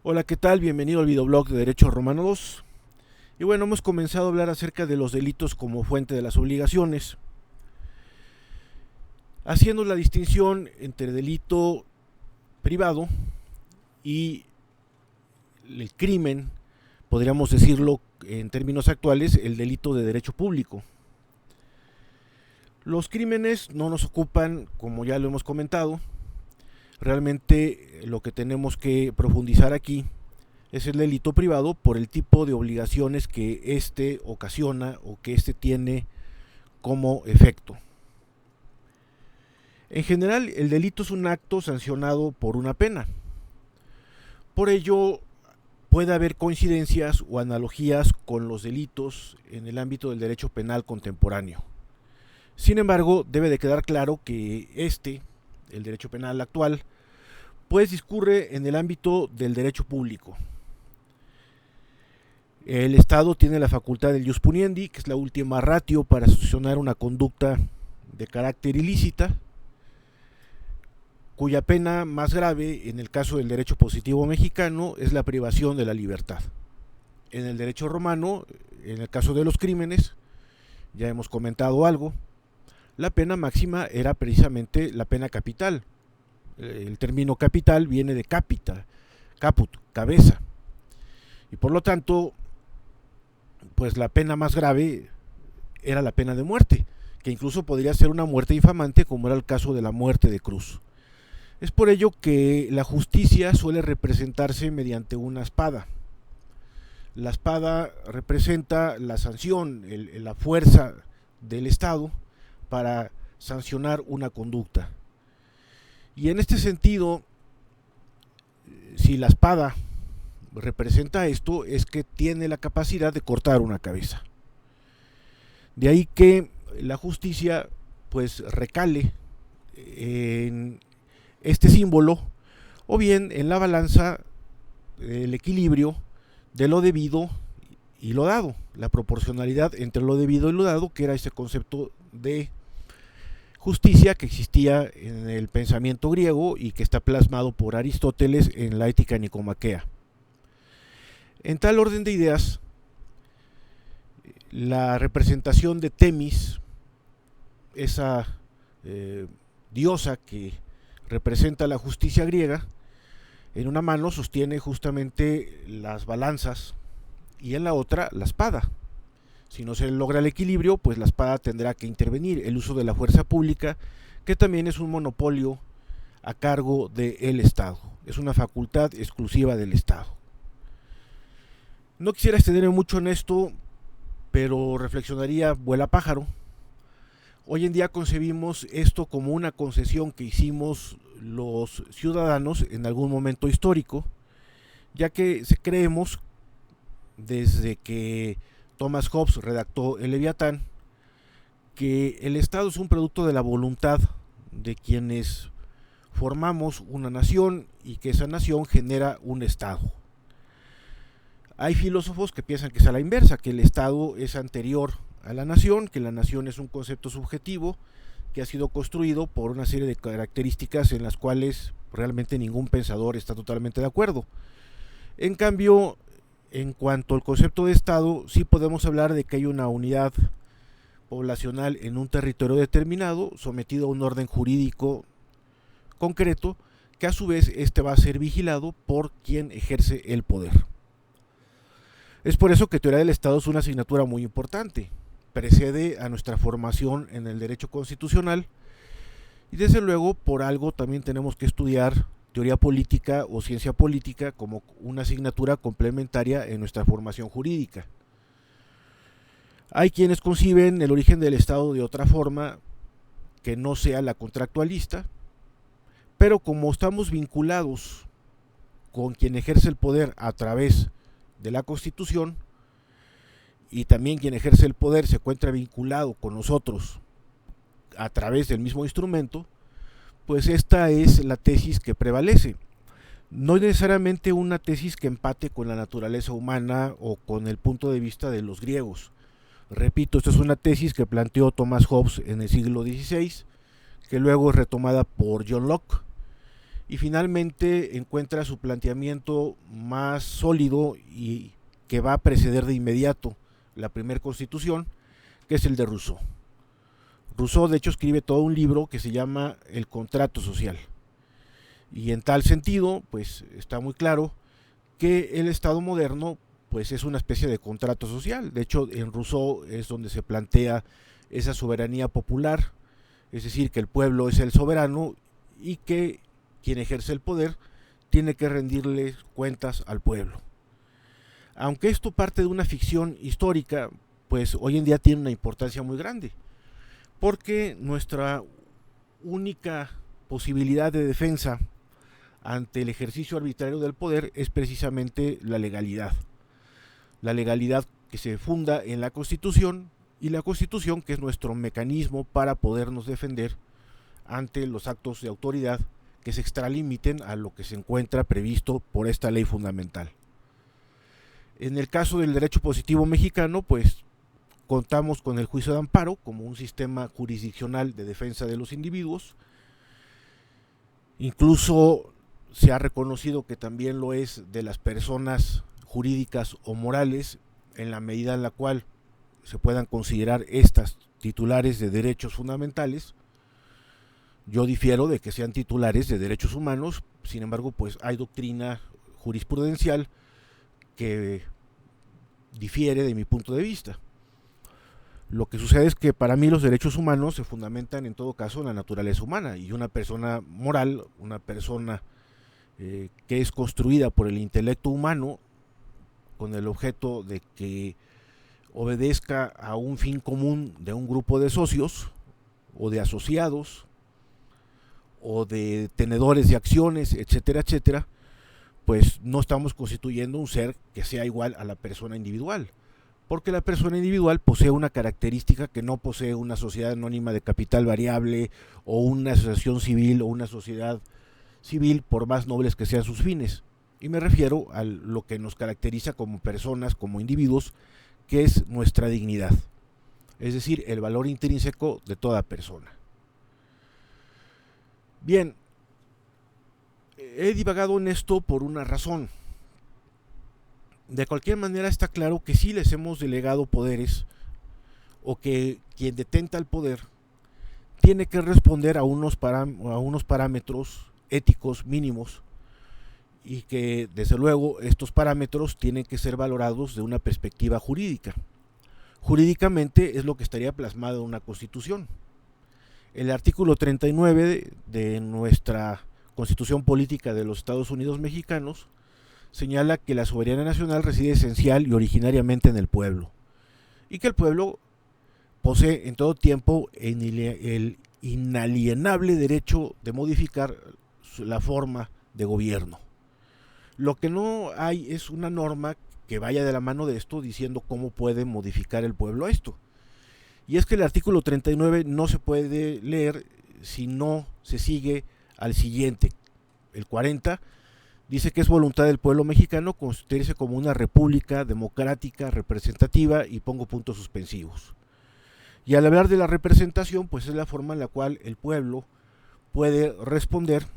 Hola, ¿qué tal? Bienvenido al videoblog de Derecho Romano 2. Y bueno, hemos comenzado a hablar acerca de los delitos como fuente de las obligaciones, haciendo la distinción entre delito privado y el crimen, podríamos decirlo en términos actuales, el delito de derecho público. Los crímenes no nos ocupan, como ya lo hemos comentado. Realmente lo que tenemos que profundizar aquí es el delito privado por el tipo de obligaciones que éste ocasiona o que éste tiene como efecto. En general, el delito es un acto sancionado por una pena. Por ello, puede haber coincidencias o analogías con los delitos en el ámbito del derecho penal contemporáneo. Sin embargo, debe de quedar claro que el derecho penal actual, pues discurre en el ámbito del derecho público. El Estado tiene la facultad del ius puniendi, que es la última ratio para sancionar una conducta de carácter ilícita, cuya pena más grave en el caso del derecho positivo mexicano es la privación de la libertad. En el derecho romano, en el caso de los crímenes, ya hemos comentado algo, la pena máxima era precisamente la pena capital. El término capital viene de capita, caput, cabeza. Y por lo tanto, pues la pena más grave era la pena de muerte, que incluso podría ser una muerte infamante, como era el caso de la muerte de Cruz. Es por ello que la justicia suele representarse mediante una espada. La espada representa la sanción, la fuerza del Estado para sancionar una conducta. Y en este sentido, si la espada representa esto, es que tiene la capacidad de cortar una cabeza. De ahí que la justicia pues recale en este símbolo o bien en la balanza el equilibrio de lo debido y lo dado, la proporcionalidad entre lo debido y lo dado, que era ese concepto de justicia que existía en el pensamiento griego y que está plasmado por Aristóteles en la Ética Nicomaquea. En tal orden de ideas, la representación de Temis, esa diosa que representa la justicia griega, en una mano sostiene justamente las balanzas y en la otra la espada. Si no se logra el equilibrio, pues la espada tendrá que intervenir. El uso de la fuerza pública, que también es un monopolio a cargo del Estado. Es una facultad exclusiva del Estado. No quisiera extenderme mucho en esto, pero reflexionaría vuela pájaro. Hoy en día concebimos esto como una concesión que hicimos los ciudadanos en algún momento histórico, ya que creemos, desde que Thomas Hobbes redactó el Leviatán, que el Estado es un producto de la voluntad de quienes formamos una nación y que esa nación genera un Estado. Hay filósofos que piensan que es a la inversa, que el Estado es anterior a la nación, que la nación es un concepto subjetivo que ha sido construido por una serie de características en las cuales realmente ningún pensador está totalmente de acuerdo. En cambio, en cuanto al concepto de Estado, sí podemos hablar de que hay una unidad poblacional en un territorio determinado, sometido a un orden jurídico concreto, que a su vez este va a ser vigilado por quien ejerce el poder. Es por eso que teoría del Estado es una asignatura muy importante. Precede a nuestra formación en el derecho constitucional y desde luego por algo también tenemos que estudiar teoría política o ciencia política como una asignatura complementaria en nuestra formación jurídica. Hay quienes conciben el origen del Estado de otra forma que no sea la contractualista, pero como estamos vinculados con quien ejerce el poder a través de la Constitución, y también quien ejerce el poder se encuentra vinculado con nosotros a través del mismo instrumento, pues esta es la tesis que prevalece. No es necesariamente una tesis que empate con la naturaleza humana o con el punto de vista de los griegos. Repito, esta es una tesis que planteó Thomas Hobbes en el siglo XVI, que luego es retomada por John Locke y finalmente encuentra su planteamiento más sólido y que va a preceder de inmediato la primera constitución, que es el de Rousseau. Rousseau de hecho escribe todo un libro que se llama El contrato social, y en tal sentido pues está muy claro que el Estado moderno pues es una especie de contrato social. De hecho, en Rousseau es donde se plantea esa soberanía popular, es decir, que el pueblo es el soberano y que quien ejerce el poder tiene que rendirle cuentas al pueblo. Aunque esto parte de una ficción histórica, pues hoy en día tiene una importancia muy grande, porque nuestra única posibilidad de defensa ante el ejercicio arbitrario del poder es precisamente la legalidad. La legalidad que se funda en la Constitución, y la Constitución que es nuestro mecanismo para podernos defender ante los actos de autoridad que se extralimiten a lo que se encuentra previsto por esta ley fundamental. En el caso del derecho positivo mexicano, pues contamos con el juicio de amparo como un sistema jurisdiccional de defensa de los individuos. Incluso se ha reconocido que también lo es de las personas jurídicas o morales, en la medida en la cual se puedan considerar estas titulares de derechos fundamentales. Yo difiero de que sean titulares de derechos humanos, sin embargo, pues hay doctrina jurisprudencial que difiere de mi punto de vista. Lo que sucede es que para mí los derechos humanos se fundamentan en todo caso en la naturaleza humana, y una persona moral, una persona que es construida por el intelecto humano con el objeto de que obedezca a un fin común de un grupo de socios o de asociados o de tenedores de acciones, etcétera, etcétera, pues no estamos constituyendo un ser que sea igual a la persona individual, porque la persona individual posee una característica que no posee una sociedad anónima de capital variable o una asociación civil o una sociedad civil, por más nobles que sean sus fines. Y me refiero a lo que nos caracteriza como personas, como individuos, que es nuestra dignidad, es decir, el valor intrínseco de toda persona. Bien, he divagado en esto por una razón. De cualquier manera está claro que sí les hemos delegado poderes, o que quien detenta el poder tiene que responder a unos parámetros éticos mínimos, y que desde luego estos parámetros tienen que ser valorados de una perspectiva jurídica. Jurídicamente es lo que estaría plasmado en una constitución. El artículo 39 de nuestra Constitución Política de los Estados Unidos Mexicanos señala que la soberanía nacional reside esencial y originariamente en el pueblo, y que el pueblo posee en todo tiempo el inalienable derecho de modificar la forma de gobierno. Lo que no hay es una norma que vaya de la mano de esto diciendo cómo puede modificar el pueblo esto. Y es que el artículo 39 no se puede leer si no se sigue al siguiente. El 40 dice que es voluntad del pueblo mexicano constituirse como una república democrática, representativa, y pongo puntos suspensivos. Y al hablar de la representación, pues es la forma en la cual el pueblo puede responder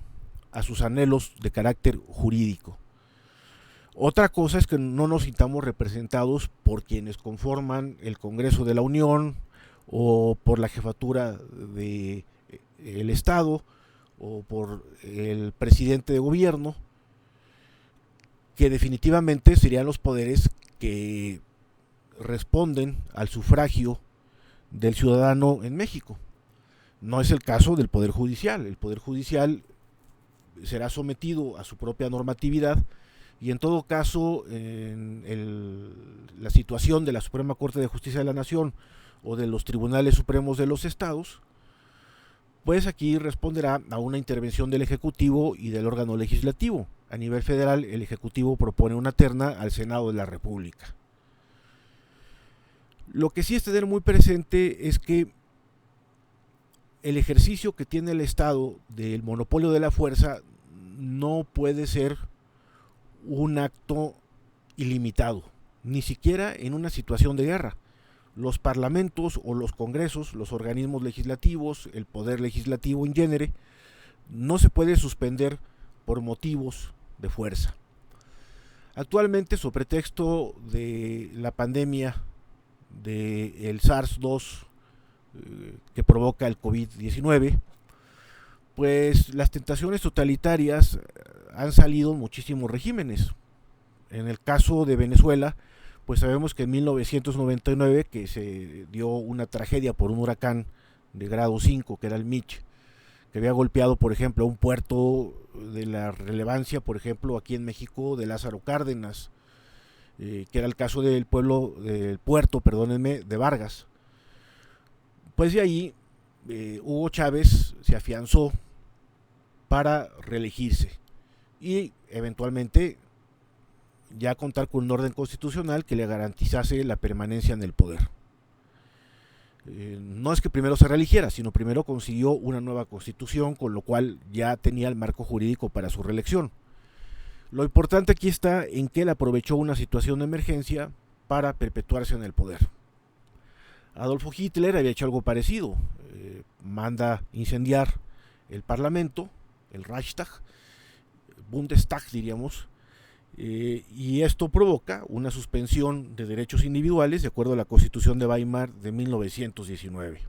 a sus anhelos de carácter jurídico. Otra cosa es que no nos sintamos representados por quienes conforman el Congreso de la Unión, o por la jefatura del Estado, o por el presidente de gobierno, que definitivamente serían los poderes que responden al sufragio del ciudadano en México. No es el caso del Poder Judicial. El Poder Judicial será sometido a su propia normatividad, y en todo caso la situación de la Suprema Corte de Justicia de la Nación o de los Tribunales Supremos de los Estados, pues aquí responderá a una intervención del Ejecutivo y del órgano legislativo. A nivel federal, el Ejecutivo propone una terna al Senado de la República. Lo que sí es tener muy presente es que el ejercicio que tiene el Estado del monopolio de la fuerza no puede ser un acto ilimitado, ni siquiera en una situación de guerra. Los parlamentos o los congresos, los organismos legislativos, el poder legislativo in genere, no se puede suspender por motivos de fuerza. Actualmente, sobre pretexto de la pandemia del SARS-2 que provoca el COVID-19, pues las tentaciones totalitarias han salido en muchísimos regímenes. En el caso de Venezuela, pues sabemos que en 1999, que se dio una tragedia por un huracán de grado 5, que era el Mitch, que había golpeado, por ejemplo, un puerto de la relevancia, por ejemplo, aquí en México, de Lázaro Cárdenas, que era el caso del puerto, perdónenme, de Vargas. Pues de ahí Hugo Chávez se afianzó para reelegirse y eventualmente ya contar con un orden constitucional que le garantizase la permanencia en el poder. No es que primero se reeligiera, sino primero consiguió una nueva constitución, con lo cual ya tenía el marco jurídico para su reelección. Lo importante aquí está en que él aprovechó una situación de emergencia para perpetuarse en el poder. Adolfo Hitler había hecho algo parecido, manda incendiar el Parlamento, el Reichstag, Bundestag diríamos, y esto provoca una suspensión de derechos individuales de acuerdo a la Constitución de Weimar de 1919.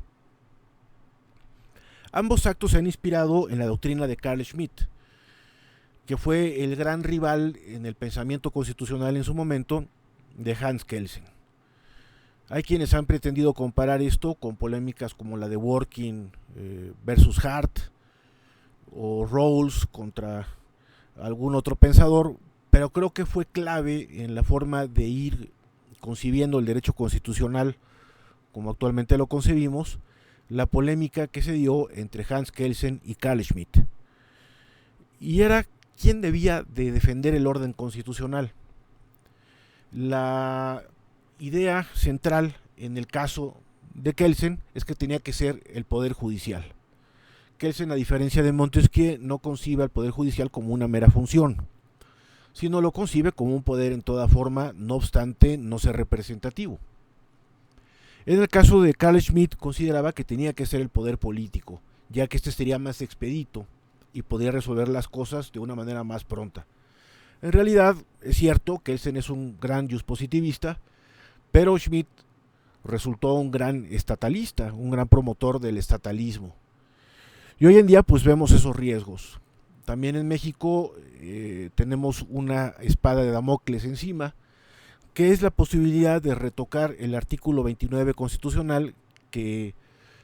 Ambos actos se han inspirado en la doctrina de Carl Schmitt, que fue el gran rival en el pensamiento constitucional en su momento de Hans Kelsen. Hay quienes han pretendido comparar esto con polémicas como la de Dworkin versus Hart o Rawls contra algún otro pensador, pero creo que fue clave en la forma de ir concibiendo el derecho constitucional como actualmente lo concebimos, la polémica que se dio entre Hans Kelsen y Carl Schmitt. Y era quién debía de defender el orden constitucional. La idea central en el caso de Kelsen es que tenía que ser el poder judicial. Kelsen, a diferencia de Montesquieu, no concibe al poder judicial como una mera función, sino lo concibe como un poder en toda forma, no obstante no ser representativo. En el caso de Carl Schmitt, consideraba que tenía que ser el poder político, ya que este sería más expedito y podría resolver las cosas de una manera más pronta. En realidad, es cierto que Kelsen es un gran juspositivista, pero Schmitt resultó un gran estatalista, un gran promotor del estatalismo. Y hoy en día pues vemos esos riesgos. También en México tenemos una espada de Damocles encima, que es la posibilidad de retocar el artículo 29 constitucional, que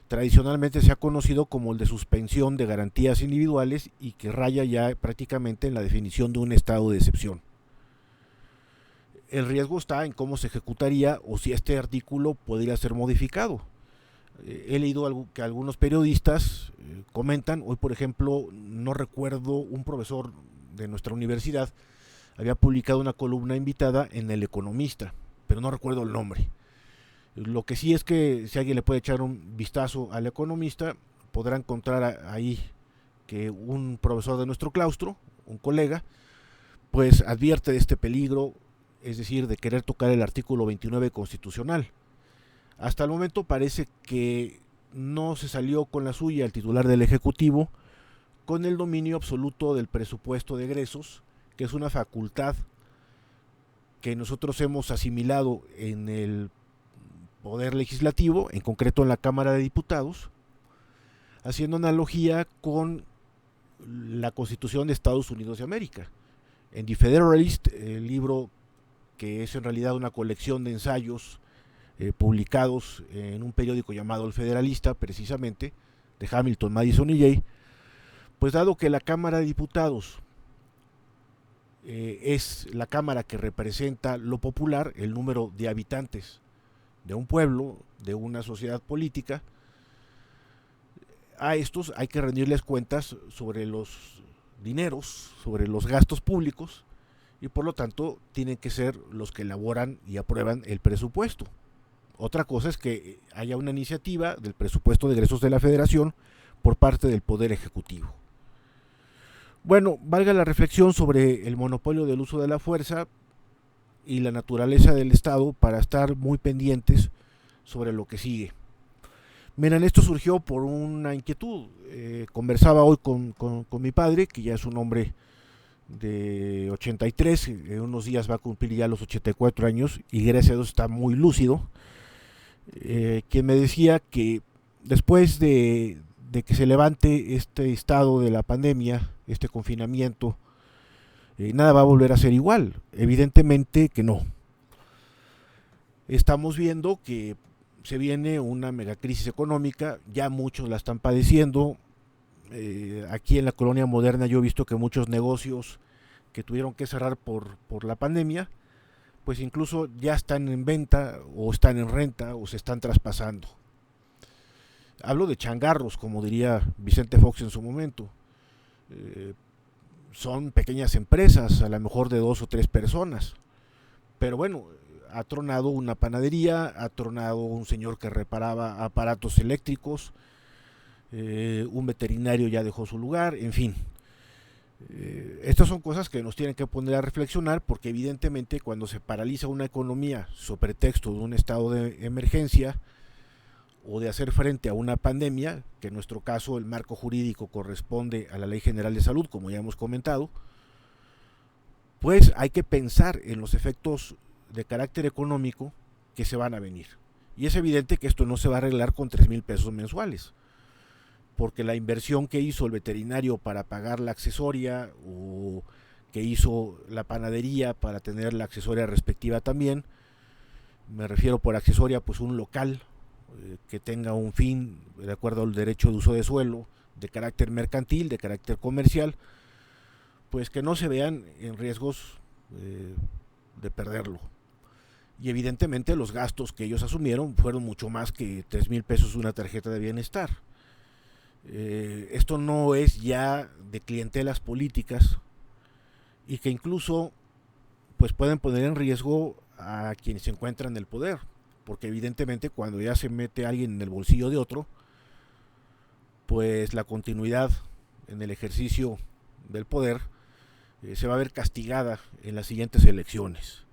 tradicionalmente se ha conocido como el de suspensión de garantías individuales y que raya ya prácticamente en la definición de un estado de excepción. El riesgo está en cómo se ejecutaría o si este artículo podría ser modificado. He leído que algunos periodistas comentan, hoy por ejemplo, no recuerdo, un profesor de nuestra universidad había publicado una columna invitada en El Economista, pero no recuerdo el nombre. Lo que sí es que si alguien le puede echar un vistazo al Economista, podrá encontrar ahí que un profesor de nuestro claustro, un colega, pues advierte de este peligro, es decir, de querer tocar el artículo 29 constitucional. Hasta el momento parece que no se salió con la suya el titular del Ejecutivo, con el dominio absoluto del presupuesto de egresos, que es una facultad que nosotros hemos asimilado en el Poder Legislativo, en concreto en la Cámara de Diputados, haciendo analogía con la Constitución de Estados Unidos de América. En The Federalist, el libro que es en realidad una colección de ensayos publicados en un periódico llamado El Federalista, precisamente, de Hamilton, Madison y Jay, pues dado que la Cámara de Diputados es la Cámara que representa lo popular, el número de habitantes de un pueblo, de una sociedad política, a estos hay que rendirles cuentas sobre los dineros, sobre los gastos públicos, y por lo tanto tienen que ser los que elaboran y aprueban el presupuesto. Otra cosa es que haya una iniciativa del presupuesto de egresos de la Federación por parte del Poder Ejecutivo. Bueno, valga la reflexión sobre el monopolio del uso de la fuerza y la naturaleza del Estado para estar muy pendientes sobre lo que sigue. Miren, esto surgió por una inquietud. Conversaba hoy con mi padre, que ya es un hombre de 83, en unos días va a cumplir ya los 84 años y gracias a Dios está muy lúcido, quien me decía que después de que se levante este estado de la pandemia, este confinamiento, nada va a volver a ser igual. Evidentemente que no. Estamos viendo que se viene una megacrisis económica, ya muchos la están padeciendo. Aquí en la colonia moderna yo he visto que muchos negocios que tuvieron que cerrar por la pandemia, pues incluso ya están en venta o están en renta o se están traspasando. Hablo de changarros, como diría Vicente Fox en su momento. Eh, Son pequeñas empresas, a lo mejor de 2 o 3 personas. Pero bueno, ha tronado una panadería, ha tronado un señor que reparaba aparatos eléctricos, un veterinario ya dejó su lugar, en fin. Estas son cosas que nos tienen que poner a reflexionar porque evidentemente cuando se paraliza una economía sobre pretexto de un estado de emergencia o de hacer frente a una pandemia, que en nuestro caso el marco jurídico corresponde a la Ley General de Salud, como ya hemos comentado, pues hay que pensar en los efectos de carácter económico que se van a venir. Y es evidente que esto no se va a arreglar con 3,000 pesos mensuales, porque la inversión que hizo el veterinario para pagar la accesoria o que hizo la panadería para tener la accesoria respectiva también, me refiero por accesoria pues un local que tenga un fin de acuerdo al derecho de uso de suelo, de carácter mercantil, de carácter comercial, pues que no se vean en riesgos de perderlo. Y evidentemente los gastos que ellos asumieron fueron mucho más que 3,000 pesos una tarjeta de bienestar. Esto no es ya de clientelas políticas y que incluso pues pueden poner en riesgo a quienes se encuentran en el poder, porque evidentemente cuando ya se mete alguien en el bolsillo de otro, pues la continuidad en el ejercicio del poder se va a ver castigada en las siguientes elecciones.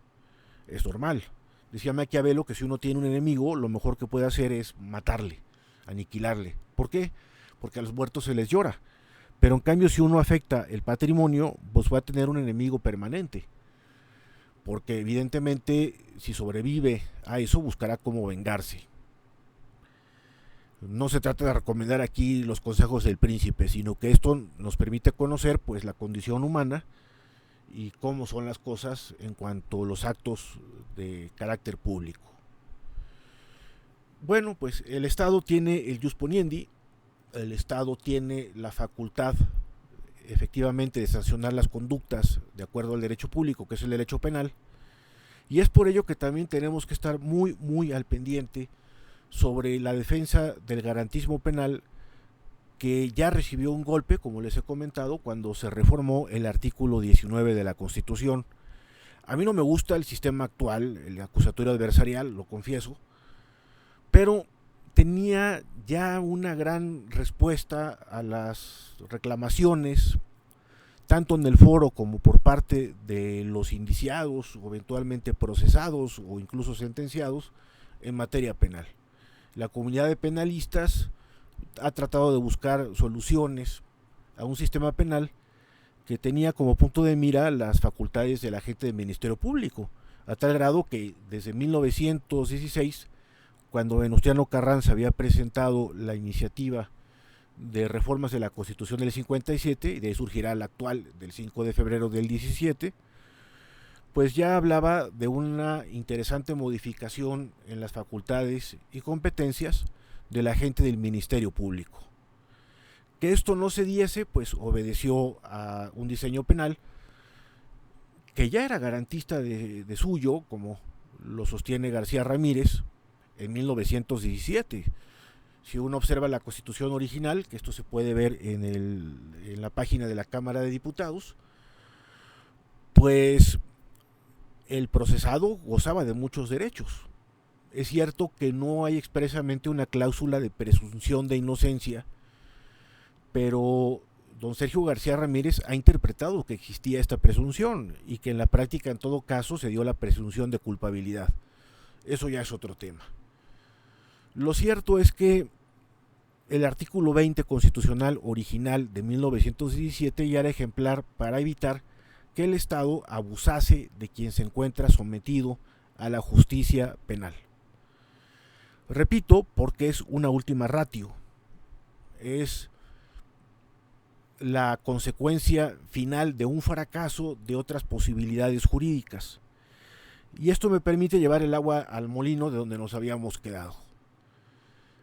Es normal. Decía Maquiavelo que si uno tiene un enemigo, lo mejor que puede hacer es matarle, aniquilarle. ¿Por qué? Porque a los muertos se les llora. Pero en cambio, si uno afecta el patrimonio, pues va a tener un enemigo permanente. Porque evidentemente, si sobrevive a eso, buscará cómo vengarse. No se trata de recomendar aquí los consejos del príncipe, sino que esto nos permite conocer pues la condición humana y cómo son las cosas en cuanto a los actos de carácter público. Bueno, pues el Estado tiene el jus poniendi, el Estado tiene la facultad efectivamente de sancionar las conductas de acuerdo al derecho público, que es el derecho penal, y es por ello que también tenemos que estar muy al pendiente sobre la defensa del garantismo penal, que ya recibió un golpe, como les he comentado, cuando se reformó el artículo 19 de la Constitución. A mí no me gusta el sistema actual, el acusatorio adversarial, lo confieso, pero tenía ya una gran respuesta a las reclamaciones, tanto en el foro como por parte de los indiciados o eventualmente procesados o incluso sentenciados en materia penal. La comunidad de penalistas ha tratado de buscar soluciones a un sistema penal que tenía como punto de mira las facultades del agente del Ministerio Público, a tal grado que desde 1916, cuando Venustiano Carranza había presentado la iniciativa de reformas de la Constitución del 57, y de ahí surgirá la actual del 5 de febrero del 17, pues ya hablaba de una interesante modificación en las facultades y competencias del agente del Ministerio Público. Que esto no se diese, pues obedeció a un diseño penal que ya era garantista de suyo, como lo sostiene García Ramírez en 1917. Si uno observa la Constitución original, que esto se puede ver en la página de la Cámara de Diputados, pues el procesado gozaba de muchos derechos. Es cierto que no hay expresamente una cláusula de presunción de inocencia, pero don Sergio García Ramírez ha interpretado que existía esta presunción y que en la práctica en todo caso se dio la presunción de culpabilidad. Eso ya es otro tema. Lo cierto es que el artículo 20 constitucional original de 1917 ya era ejemplar para evitar que el Estado abusase de quien se encuentra sometido a la justicia penal. Repito, porque es una última ratio, es la consecuencia final de un fracaso de otras posibilidades jurídicas. Y esto me permite llevar el agua al molino de donde nos habíamos quedado.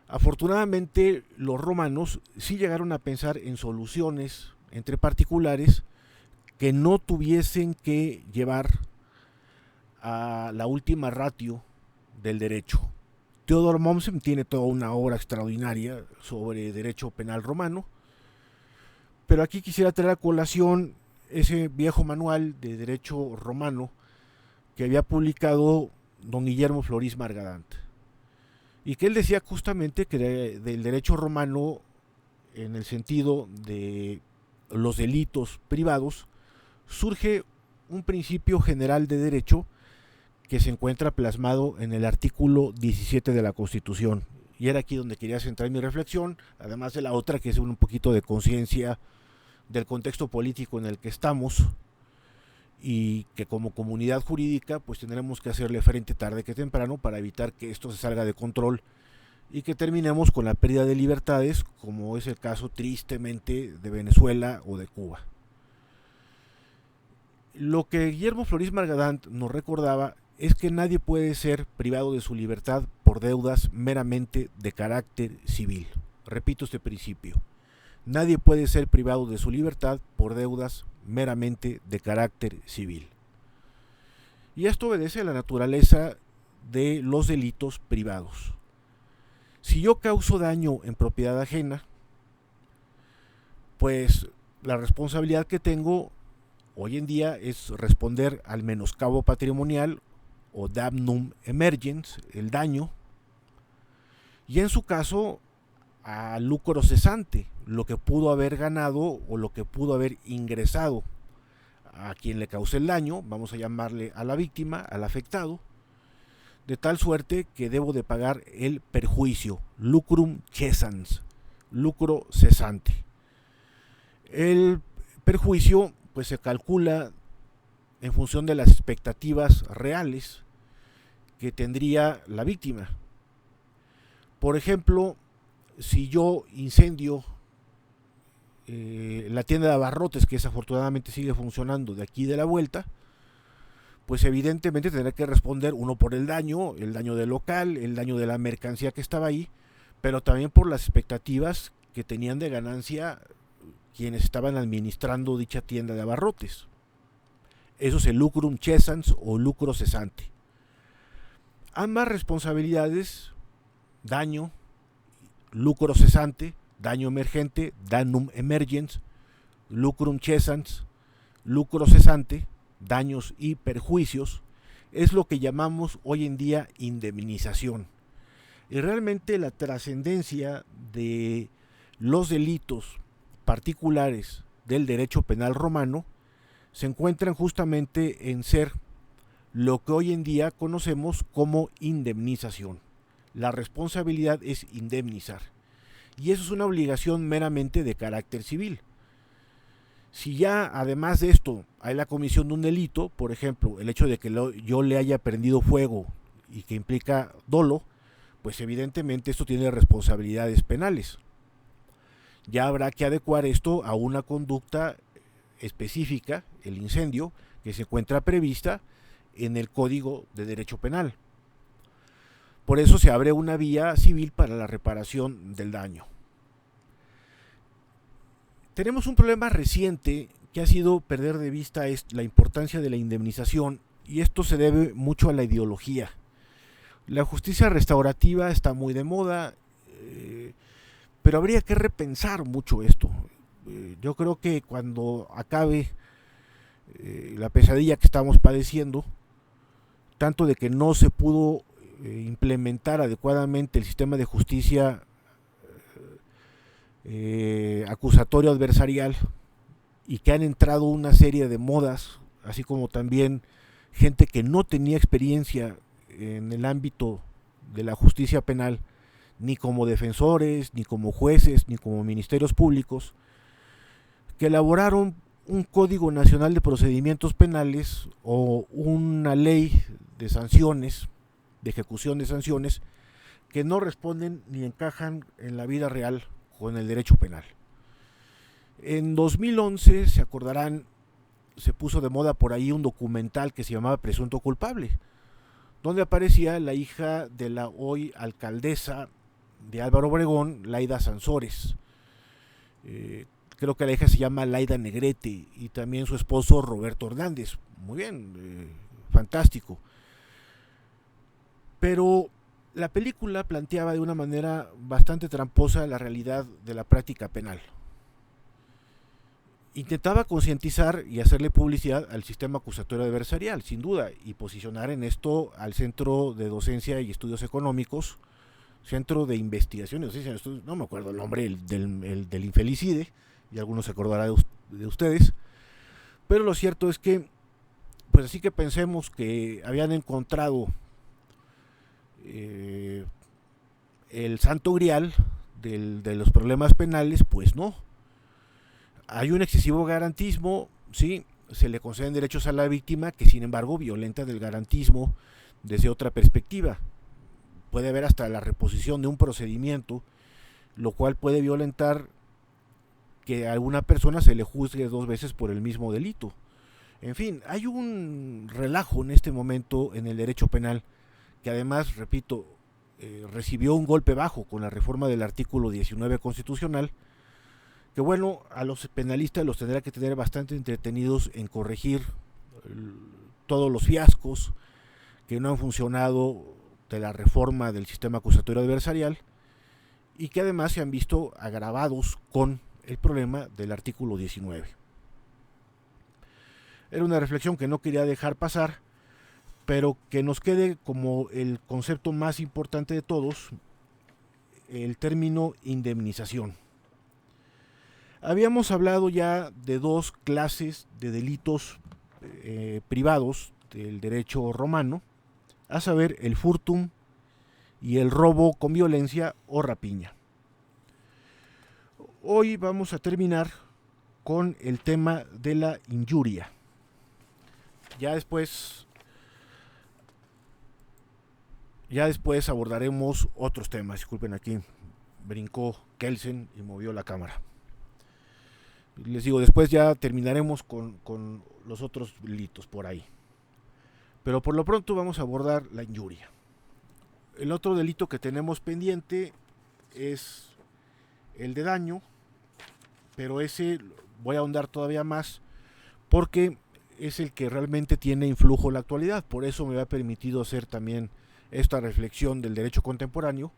Afortunadamente, los romanos sí llegaron a pensar en soluciones entre particulares que no tuviesen que llevar a la última ratio del derecho. Theodor Mommsen tiene toda una obra extraordinaria sobre derecho penal romano, pero aquí quisiera traer a colación ese viejo manual de derecho romano que había publicado don Guillermo Floris Margadant, y que él decía justamente que del derecho romano, en el sentido de los delitos privados, surge un principio general de derecho que se encuentra plasmado en el artículo 17 de la Constitución. Y era aquí donde quería centrar mi reflexión, además de la otra, que es un poquito de conciencia del contexto político en el que estamos, y que como comunidad jurídica pues tendremos que hacerle frente tarde que temprano para evitar que esto se salga de control y que terminemos con la pérdida de libertades, como es el caso tristemente de Venezuela o de Cuba. Lo que Guillermo Floris Margadant nos recordaba es que nadie puede ser privado de su libertad por deudas meramente de carácter civil. Repito este principio: nadie puede ser privado de su libertad por deudas meramente de carácter civil. Y esto obedece a la naturaleza de los delitos privados. Si yo causo daño en propiedad ajena, pues la responsabilidad que tengo hoy en día es responder al menoscabo patrimonial o damnum emergens, el daño, y en su caso a lucro cesante, lo que pudo haber ganado o lo que pudo haber ingresado a quien le causé el daño, vamos a llamarle a la víctima, al afectado, de tal suerte que debo de pagar el perjuicio, lucrum cessans, lucro cesante. El perjuicio pues se calcula en función de las expectativas reales que tendría la víctima. Por ejemplo, si yo incendio la tienda de abarrotes, que desafortunadamente sigue funcionando de aquí de la vuelta, pues evidentemente tendré que responder uno por el daño del local, el daño de la mercancía que estaba ahí, pero también por las expectativas que tenían de ganancia quienes estaban administrando dicha tienda de abarrotes. Eso es el lucrum cessans o lucro cesante. Ambas responsabilidades, daño, lucro cesante, daño emergente, damnum emergens, lucrum cessans, lucro cesante, daños y perjuicios, es lo que llamamos hoy en día indemnización. Y realmente la trascendencia de los delitos particulares del derecho penal romano se encuentran justamente en ser lo que hoy en día conocemos como indemnización. La responsabilidad es indemnizar, y eso es una obligación meramente de carácter civil. Si ya además de esto hay la comisión de un delito, por ejemplo, el hecho de que yo le haya prendido fuego y que implica dolo, pues evidentemente esto tiene responsabilidades penales. Ya habrá que adecuar esto a una conducta específica, el incendio, que se encuentra prevista en el Código de Derecho Penal. Por eso se abre una vía civil para la reparación del daño. Tenemos un problema reciente que ha sido perder de vista la importancia de la indemnización, y esto se debe mucho a la ideología. La justicia restaurativa está muy de moda, pero habría que repensar mucho esto. Yo creo que cuando acabe la pesadilla que estamos padeciendo, tanto de que no se pudo implementar adecuadamente el sistema de justicia acusatorio adversarial, y que han entrado una serie de modas, así como también gente que no tenía experiencia en el ámbito de la justicia penal, ni como defensores, ni como jueces, ni como ministerios públicos, que elaboraron un Código Nacional de Procedimientos Penales o una ley de sanciones, de ejecución de sanciones, que no responden ni encajan en la vida real con el derecho penal. En 2011, se acordarán, se puso de moda por ahí un documental que se llamaba Presunto Culpable, donde aparecía la hija de la hoy alcaldesa de Álvaro Obregón, Laida Sansores. Creo que la hija se llama Laida Negrete, y también su esposo Roberto Hernández. Muy bien, fantástico. Pero la película planteaba de una manera bastante tramposa la realidad de la práctica penal. Intentaba concientizar y hacerle publicidad al sistema acusatorio adversarial, sin duda, y posicionar en esto al Centro de Docencia y Estudios Económicos, Centro de Investigación y Docencia, no me acuerdo el nombre del Infelicide, y algunos se acordarán de ustedes, pero lo cierto es que, pues así que pensemos que habían encontrado el santo grial de los problemas penales, pues no. Hay un excesivo garantismo, sí, se le conceden derechos a la víctima que sin embargo violentan el garantismo desde otra perspectiva. Puede haber hasta la reposición de un procedimiento, lo cual puede violentar que a alguna persona se le juzgue 2 veces por el mismo delito. En fin, hay un relajo en este momento en el derecho penal que además, repito, recibió un golpe bajo con la reforma del artículo 19 constitucional, que bueno, a los penalistas los tendrá que tener bastante entretenidos en corregir todos los fiascos que no han funcionado de la reforma del sistema acusatorio adversarial y que además se han visto agravados con el problema del artículo 19. Era una reflexión que no quería dejar pasar, pero que nos quede como el concepto más importante de todos, el término indemnización. Habíamos hablado ya de 2 clases de delitos privados del derecho romano, a saber, el furtum y el robo con violencia o rapiña. Hoy vamos a terminar con el tema de la injuria. Ya después abordaremos otros temas. Disculpen, aquí brincó Kelsen y movió la cámara. Les digo, después ya terminaremos con los otros delitos por ahí. Pero por lo pronto vamos a abordar la injuria. El otro delito que tenemos pendiente es el de daño, pero ese voy a ahondar todavía más porque es el que realmente tiene influjo en la actualidad. Por eso me ha permitido hacer también esta reflexión del derecho contemporáneo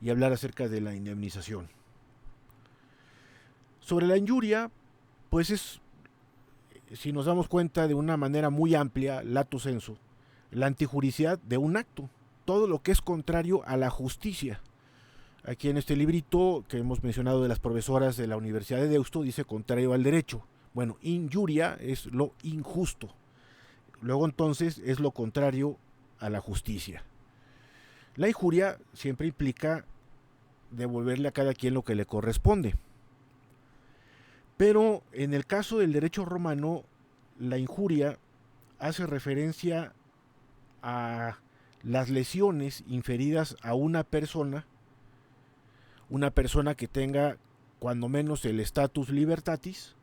y hablar acerca de la indemnización. Sobre la injuria, pues es, si nos damos cuenta de una manera muy amplia, lato sensu, la antijuricidad de un acto, todo lo que es contrario a la justicia. Aquí en este librito que hemos mencionado de las profesoras de la Universidad de Deusto dice contrario al derecho. Bueno, injuria es lo injusto. Luego entonces es lo contrario a la justicia. La injuria siempre implica devolverle a cada quien lo que le corresponde. Pero en el caso del derecho romano, la injuria hace referencia a las lesiones inferidas a una persona que tenga cuando menos el status libertatis,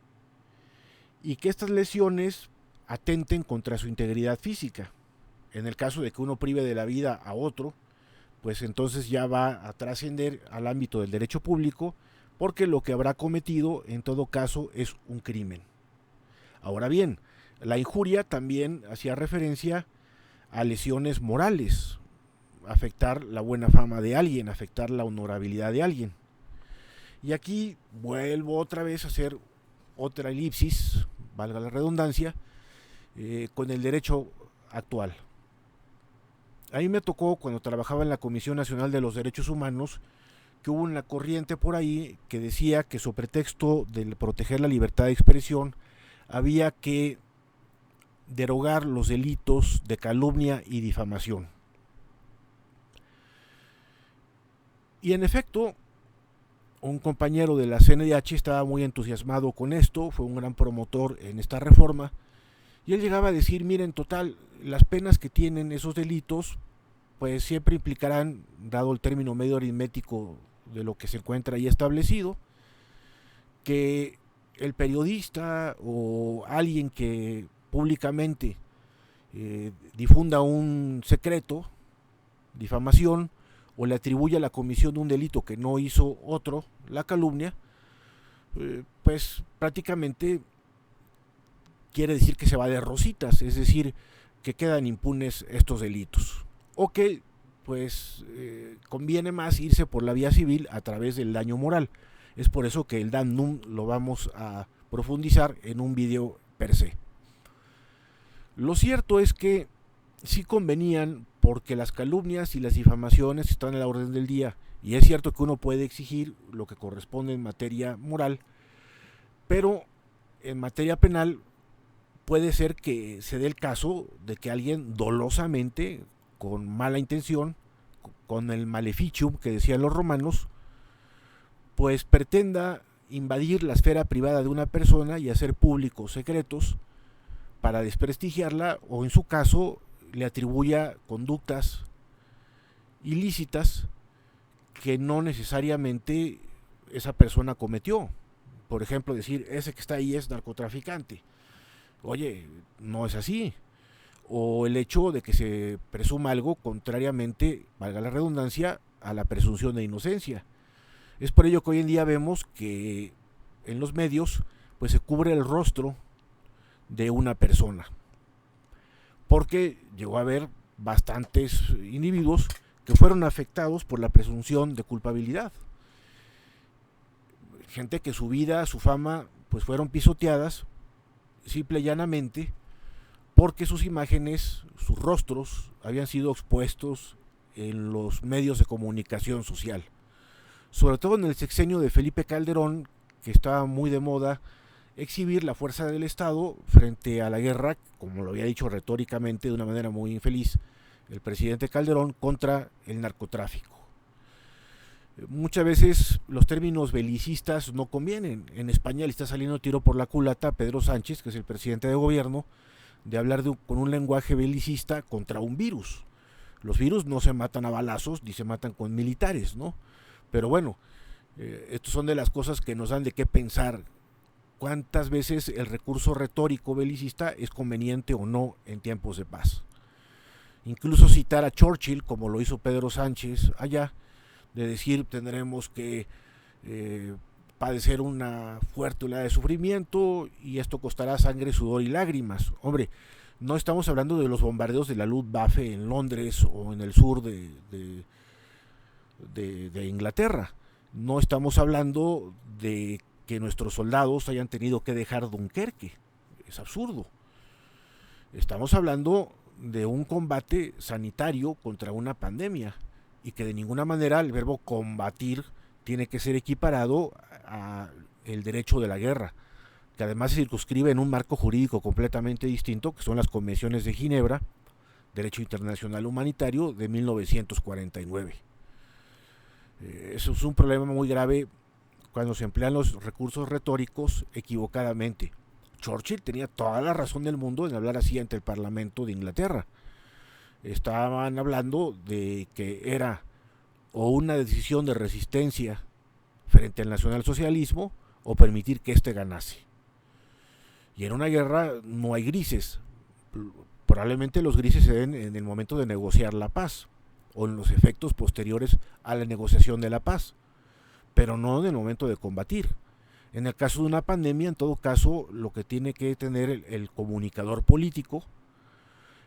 y que estas lesiones atenten contra su integridad física. En el caso de que uno prive de la vida a otro, pues entonces ya va a trascender al ámbito del derecho público, porque lo que habrá cometido en todo caso es un crimen. Ahora bien, la injuria también hacía referencia a lesiones morales, afectar la buena fama de alguien, afectar la honorabilidad de alguien. Y aquí vuelvo otra vez a hacer otra elipsis, valga la redundancia, con el derecho actual. A mí me tocó, cuando trabajaba en la Comisión Nacional de los Derechos Humanos, que hubo una corriente por ahí que decía que sobre pretexto de proteger la libertad de expresión había que derogar los delitos de calumnia y difamación. Y en efecto, un compañero de la CNDH estaba muy entusiasmado con esto, fue un gran promotor en esta reforma, y él llegaba a decir, miren, total, las penas que tienen esos delitos, pues siempre implicarán, dado el término medio aritmético de lo que se encuentra ahí establecido, que el periodista o alguien que públicamente difunda un secreto, difamación, o le atribuye a la comisión de un delito que no hizo otro, la calumnia, pues prácticamente quiere decir que se va de rositas, es decir, que quedan impunes estos delitos, o que pues conviene más irse por la vía civil a través del daño moral. Es por eso que el damnum lo vamos a profundizar en un video per se. Lo cierto es que sí convenían, porque las calumnias y las difamaciones están a la orden del día, y es cierto que uno puede exigir lo que corresponde en materia moral, pero en materia penal puede ser que se dé el caso de que alguien dolosamente, con mala intención, con el maleficium que decían los romanos, pues pretenda invadir la esfera privada de una persona y hacer públicos secretos para desprestigiarla, o en su caso le atribuya conductas ilícitas que no necesariamente esa persona cometió. Por ejemplo, decir, ese que está ahí es narcotraficante. Oye, no es así. O el hecho de que se presuma algo contrariamente, valga la redundancia, a la presunción de inocencia. Es por ello que hoy en día vemos que en los medios pues se cubre el rostro de una persona, porque llegó a haber bastantes individuos que fueron afectados por la presunción de culpabilidad, gente que su vida, su fama, pues fueron pisoteadas simple y llanamente porque sus imágenes, sus rostros habían sido expuestos en los medios de comunicación social, sobre todo en el sexenio de Felipe Calderón, que estaba muy de moda exhibir la fuerza del Estado frente a la guerra, como lo había dicho retóricamente de una manera muy infeliz el presidente Calderón, contra el narcotráfico. Muchas veces los términos belicistas no convienen. En España le está saliendo tiro por la culata a Pedro Sánchez, que es el presidente de gobierno, de hablar con un lenguaje belicista contra un virus. Los virus no se matan a balazos ni se matan con militares, ¿no? Pero bueno, estas son de las cosas que nos dan de qué pensar. ¿Cuántas veces el recurso retórico belicista es conveniente o no en tiempos de paz? Incluso citar a Churchill, como lo hizo Pedro Sánchez allá, de decir tendremos que padecer una fuerte oleada de sufrimiento y esto costará sangre, sudor y lágrimas. Hombre, no estamos hablando de los bombardeos de la Luftwaffe en Londres o en el sur de Inglaterra. No estamos hablando de que nuestros soldados hayan tenido que dejar Dunkerque. Es absurdo. Estamos hablando de un combate sanitario contra una pandemia, y que de ninguna manera el verbo combatir tiene que ser equiparado al derecho de la guerra, que además se circunscribe en un marco jurídico completamente distinto, que son las Convenciones de Ginebra, Derecho Internacional Humanitario de 1949. Eso es un problema muy grave cuando se emplean los recursos retóricos equivocadamente. Churchill tenía toda la razón del mundo en hablar así ante el Parlamento de Inglaterra. Estaban hablando de que era o una decisión de resistencia frente al nacionalsocialismo o permitir que éste ganase. Y en una guerra no hay grises. Probablemente los grises se den en el momento de negociar la paz o en los efectos posteriores a la negociación de la paz, pero no en el momento de combatir. En el caso de una pandemia, en todo caso, lo que tiene que tener el comunicador político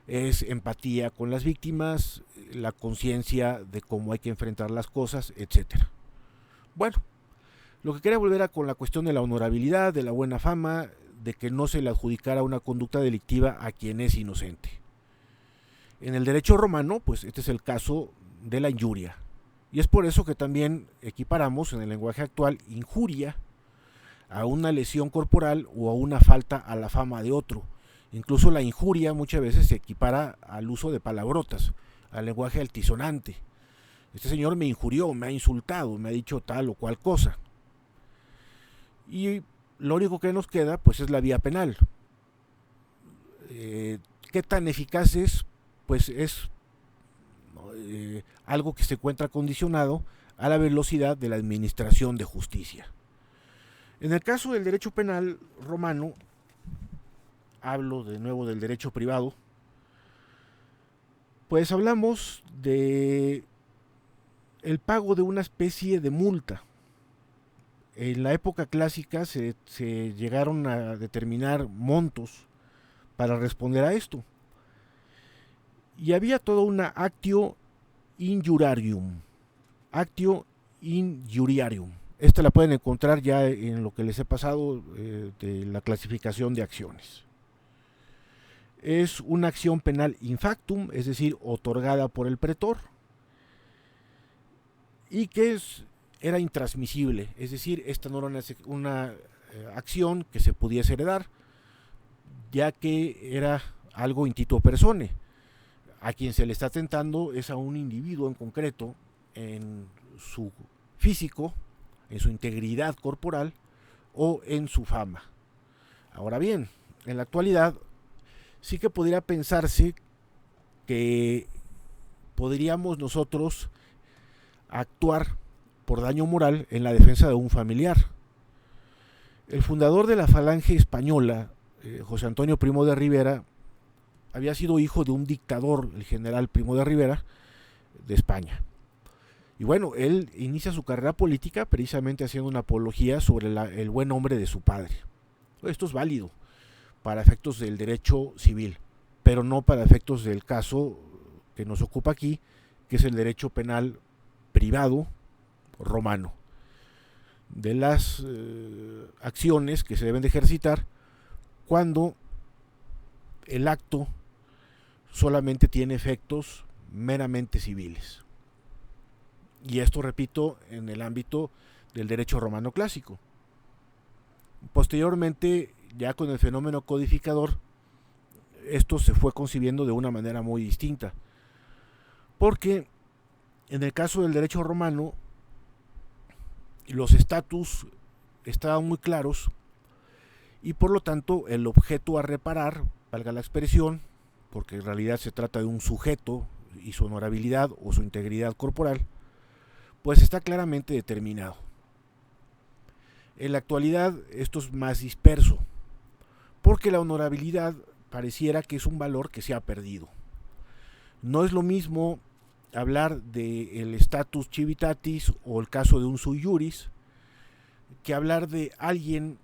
es empatía con las víctimas, la conciencia de cómo hay que enfrentar las cosas, etc. Bueno, lo que quería volver a con la cuestión de la honorabilidad, de la buena fama, de que no se le adjudicara una conducta delictiva a quien es inocente. En el derecho romano, pues este es el caso de la injuria, y es por eso que también equiparamos en el lenguaje actual injuria a una lesión corporal o a una falta a la fama de otro. Incluso la injuria muchas veces se equipara al uso de palabrotas, al lenguaje altisonante. Este señor me injurió, me ha insultado, me ha dicho tal o cual cosa. Y lo único que nos queda pues es la vía penal. ¿Qué tan eficaz es? Pues es algo que se encuentra condicionado a la velocidad de la administración de justicia. En el caso del derecho penal romano, hablo de nuevo del derecho privado, pues hablamos de el pago de una especie de multa. En la época clásica se llegaron a determinar montos para responder a esto. Y había toda una actio injuriarium. Actio injuriarium. Esta la pueden encontrar ya en lo que les he pasado de la clasificación de acciones. Es una acción penal in factum, es decir, otorgada por el pretor, y que era intransmisible, es decir, esta no era una acción que se pudiese heredar, ya que era algo in titio personae. A quien se le está atentando es a un individuo en concreto, en su físico, en su integridad corporal o en su fama. Ahora bien, en la actualidad sí que podría pensarse que podríamos nosotros actuar por daño moral en la defensa de un familiar. El fundador de la Falange Española, José Antonio Primo de Rivera, había sido hijo de un dictador, el general Primo de Rivera, de España. Y bueno, él inicia su carrera política precisamente haciendo una apología sobre el buen nombre de su padre. Esto es válido para efectos del derecho civil, pero no para efectos del caso que nos ocupa aquí, que es el derecho penal privado romano, de las acciones que se deben de ejercitar cuando el acto solamente tiene efectos meramente civiles. Y esto, repito, en el ámbito del derecho romano clásico. Posteriormente, ya con el fenómeno codificador, esto se fue concibiendo de una manera muy distinta, porque en el caso del derecho romano los estatus estaban muy claros y por lo tanto el objeto a reparar, valga la expresión, porque en realidad se trata de un sujeto y su honorabilidad o su integridad corporal, pues está claramente determinado. En la actualidad esto es más disperso, porque la honorabilidad pareciera que es un valor que se ha perdido. No es lo mismo hablar del status civitatis o el caso de un sui juris que hablar de alguien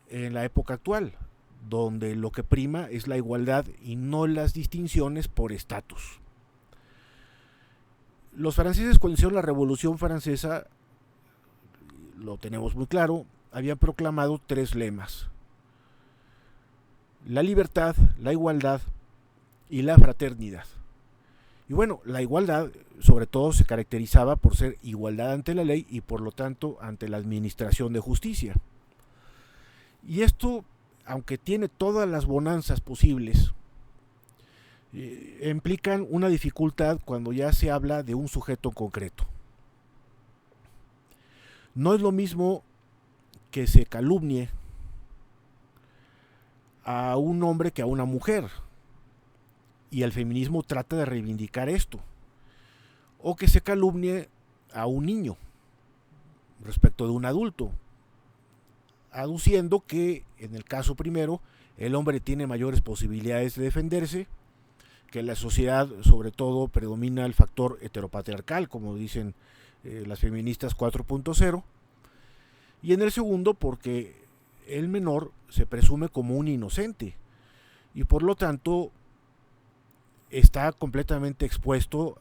en la época actual, donde lo que prima es la igualdad y no las distinciones por estatus. Los franceses, cuando hicieron la Revolución Francesa, lo tenemos muy claro, habían proclamado 3 lemas: la libertad, la igualdad y la fraternidad. Y bueno, la igualdad sobre todo se caracterizaba por ser igualdad ante la ley y por lo tanto ante la administración de justicia. Y esto, aunque tiene todas las bonanzas posibles, implican una dificultad cuando ya se habla de un sujeto en concreto. No es lo mismo que se calumnie a un hombre que a una mujer, y el feminismo trata de reivindicar esto, o que se calumnie a un niño respecto de un adulto, aduciendo que en el caso primero el hombre tiene mayores posibilidades de defenderse, que en la sociedad sobre todo predomina el factor heteropatriarcal, como dicen las feministas 4.0, y en el segundo porque el menor se presume como un inocente y por lo tanto está completamente expuesto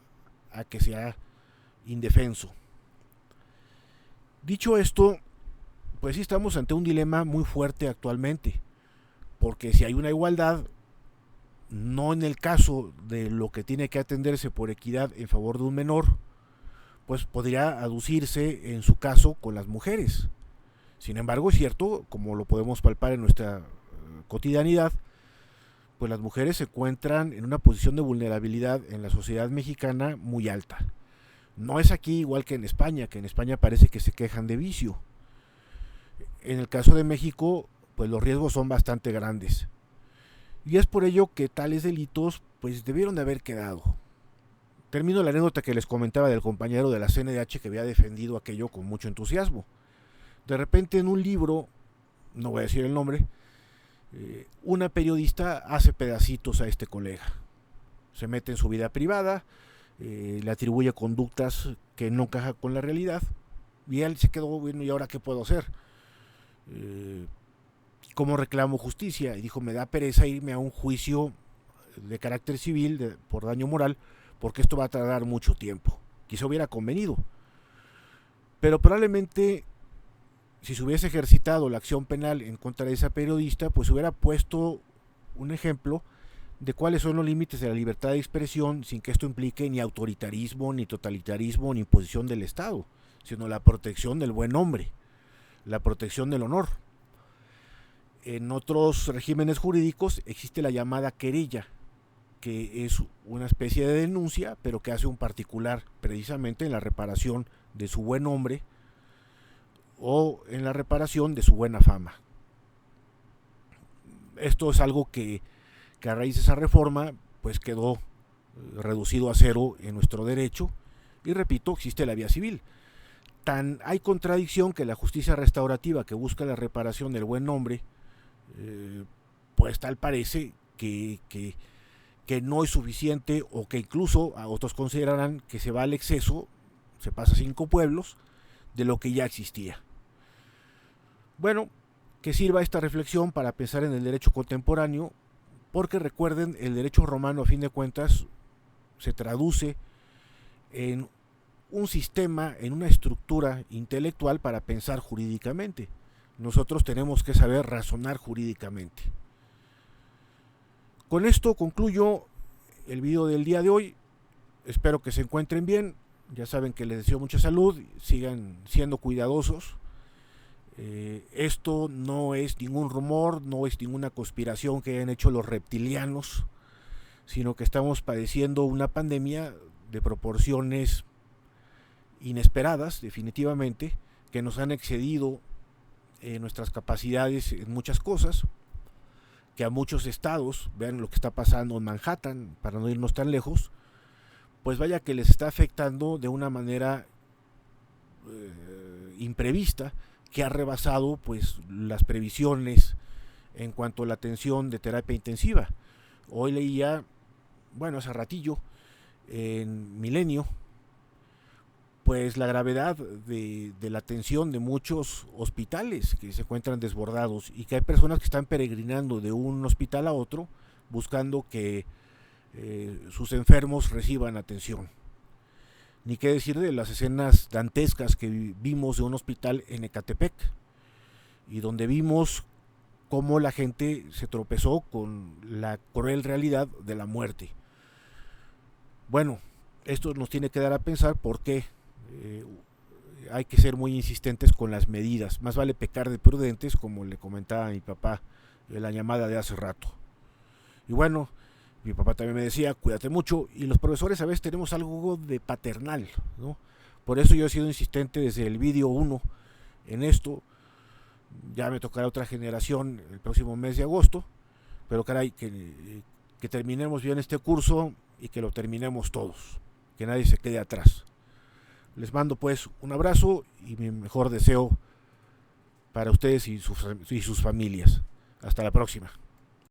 a que sea indefenso. Dicho esto, pues sí estamos ante un dilema muy fuerte actualmente, porque si hay una igualdad, no en el caso de lo que tiene que atenderse por equidad en favor de un menor, pues podría aducirse en su caso con las mujeres. Sin embargo, es cierto, como lo podemos palpar en nuestra cotidianidad, pues las mujeres se encuentran en una posición de vulnerabilidad en la sociedad mexicana muy alta. No es aquí igual que en España parece que se quejan de vicio. En el caso de México, pues los riesgos son bastante grandes. Y es por ello que tales delitos pues debieron de haber quedado. Termino la anécdota que les comentaba del compañero de la CNDH que había defendido aquello con mucho entusiasmo. De repente en un libro, no voy a decir el nombre, una periodista hace pedacitos a este colega. Se mete en su vida privada, le atribuye conductas que no encajan con la realidad y él se quedó, bueno, ¿y ahora qué puedo hacer? ¿Cómo reclamo justicia? Y dijo, me da pereza irme a un juicio de carácter civil por daño moral, porque esto va a tardar mucho tiempo. Quizá hubiera convenido, pero probablemente si se hubiese ejercitado la acción penal en contra de esa periodista, pues hubiera puesto un ejemplo de cuáles son los límites de la libertad de expresión sin que esto implique ni autoritarismo, ni totalitarismo, ni imposición del Estado, sino la protección del buen nombre, la protección del honor. En otros regímenes jurídicos existe la llamada querella, que es una especie de denuncia, pero que hace un particular precisamente en la reparación de su buen nombre o en la reparación de su buena fama. Esto es algo que a raíz de esa reforma pues quedó reducido a cero en nuestro derecho y repito, existe la vía civil. Tan hay contradicción que la justicia restaurativa que busca la reparación del buen nombre pues tal parece que no es suficiente o que incluso a otros considerarán que se va al exceso, se pasa 5 pueblos de lo que ya existía. Bueno, que sirva esta reflexión para pensar en el derecho contemporáneo, porque recuerden, el derecho romano a fin de cuentas se traduce en un sistema, en una estructura intelectual para pensar jurídicamente. Nosotros tenemos que saber razonar jurídicamente. Con esto concluyo el video del día de hoy. Espero que se encuentren bien. Ya saben que les deseo mucha salud. Sigan siendo cuidadosos. Esto no es ningún rumor, no es ninguna conspiración que hayan hecho los reptilianos, sino que estamos padeciendo una pandemia de proporciones inesperadas, definitivamente, que nos han excedido nuestras capacidades en muchas cosas, que a muchos estados, vean lo que está pasando en Manhattan, para no irnos tan lejos, pues vaya que les está afectando de una manera imprevista, que ha rebasado pues las previsiones en cuanto a la atención de terapia intensiva. Hoy leía, bueno, hace ratillo, en Milenio, pues la gravedad de la atención de muchos hospitales que se encuentran desbordados y que hay personas que están peregrinando de un hospital a otro buscando que sus enfermos reciban atención. Ni qué decir de las escenas dantescas que vimos de un hospital en Ecatepec y donde vimos cómo la gente se tropezó con la cruel realidad de la muerte. Bueno, esto nos tiene que dar a pensar por qué hay que ser muy insistentes con las medidas. Más vale pecar de prudentes, como le comentaba a mi papá en la llamada de hace rato. Y bueno, mi papá también me decía, cuídate mucho, y los profesores a veces tenemos algo de paternal, ¿no? Por eso yo he sido insistente desde el vídeo 1 en esto. Ya me tocará otra generación el próximo mes de agosto, pero caray, que terminemos bien este curso y que lo terminemos todos, que nadie se quede atrás. Les mando pues un abrazo y mi mejor deseo para ustedes y sus familias. Hasta la próxima.